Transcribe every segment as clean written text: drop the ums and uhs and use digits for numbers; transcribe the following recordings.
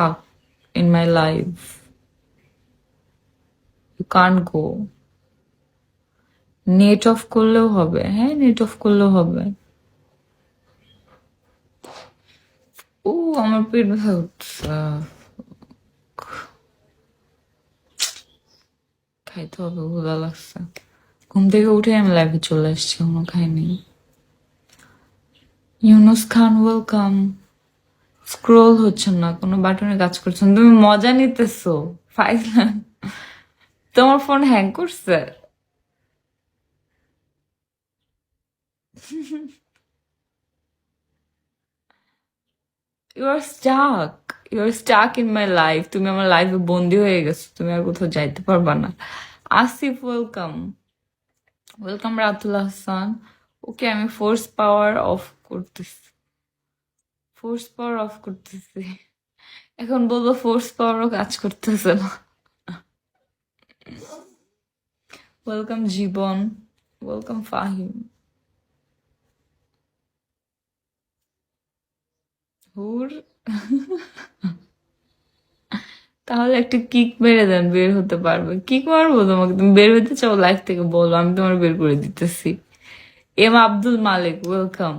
stuck in my life. You can't go. Net off করলেও হবে, হ্যাঁ নেট অফ করলেও হবে। ও আমার পেট ব্যথা করছে, খাইতে হবে, ক্ষুধা লাগছে। ঘুম থেকে উঠে আমি লাইভে চলে আসছি, কোনো খাইনি। ইউনুস খান ওয়েলকাম। স্ক্রোল হচ্ছে না, কোনো বাটনে কাজ করছে না, তুমি মজা নিতেছো ফাইজলাম। তোমার ফোন হ্যাং করছে? You are stuck, you are stuck in my life. তুমি আমার লাইফে বন্দি হয়ে গেছো, তুমি আর কোথাও যাইতে পারবা না। Asif welcome, welcome Ratul Hasan. Okay আমি ফোর্স পাওয়ার অফ করতেছি, ফোর্স পাওয়ার অফ করতেছি। এখন বলবো ফোর্স পাওয়ারও কাজ করতেছে না। Welcome Jibon, welcome Fahim. হুর, তাহলে একটা কিক মেরে দেন, বের হতে পারবে। কিক মারবো তোমাকে, তুমি বের হতে চাও লাইফ থেকে বলো, আমি তোমার বের করে দিতেছি। M Abdul Malik welcome,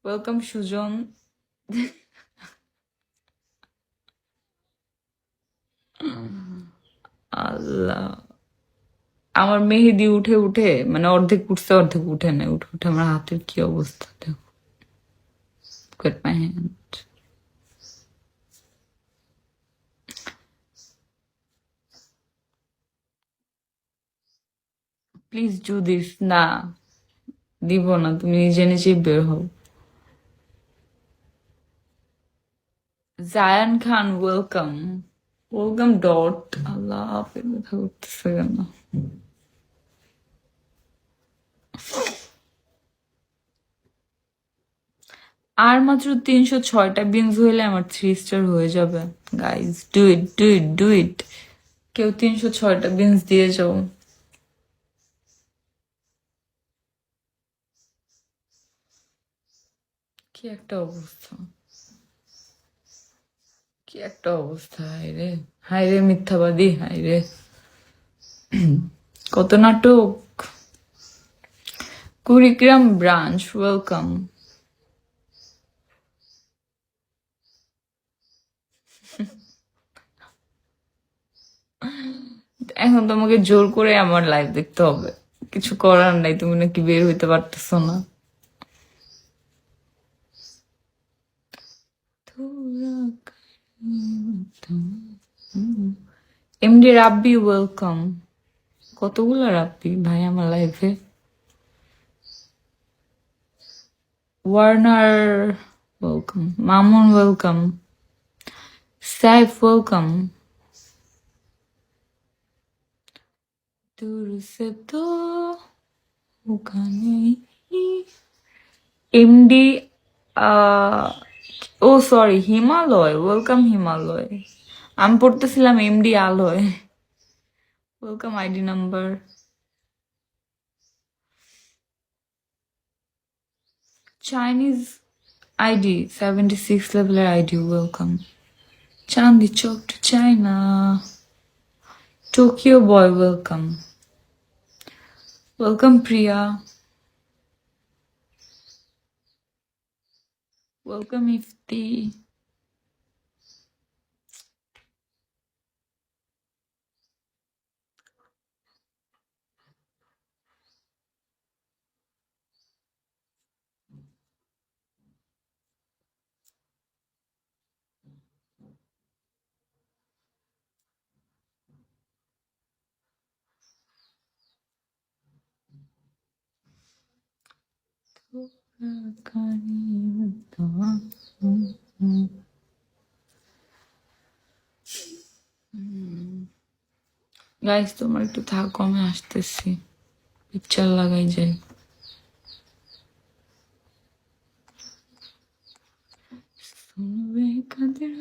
welcome Sujan. আল্লাহ, আমার মেহেদি উঠে উঠে মানে অর্ধেক উঠছে অর্ধেক উঠে নেই, উঠে উঠে আমার হাতের কি অবস্থা দেখো। Look at my hand. Please do this. না দিব না, তুমি নিজে নিজেই বের হও। জায়ান খান ওয়েলকাম, ওয়েলকাম ডট। আল্লাহ আপের কথা করতেছে কেন? আর মাত্র 306টা বিনস হইলে আমার 3 স্টার হয়ে যাবে। Guys do it, do it, do it. কেউ 306টা বিনস দিয়ে যাও। কি একটা অবস্থা, কি একটা অবস্থা, হায়রে হায়রে মিথ্যাবাদী, হায়রে কত নাটক। Kurigram branch welcome. এখন তোমাকে জোর করে আমার লাইভ দেখতে হবে, কিছু করার নাই, তুমি নাকি বের হইতে পারতেছো না। MD Rabbi welcome. কতগুলো রাব্বি ভাই আমার লাইফে। Warner welcome, Mamun welcome, Saif welcome. দূর সে তো ওখানে এমডি, ও সরি হিমালয় ওয়েলকাম, হিমালয়। আমি পড়তেছিলাম এমডি আলয়। Welcome ID number. Chinese ID 76 লেভেলের ID welcome. Chandni Chowk to China. Tokyo boy welcome, welcome Priya, welcome Ifti. Guys তোমার একটু থাকো, আমি আসতেছি, পিকচার লাগাই যাই। শুনবে কাদের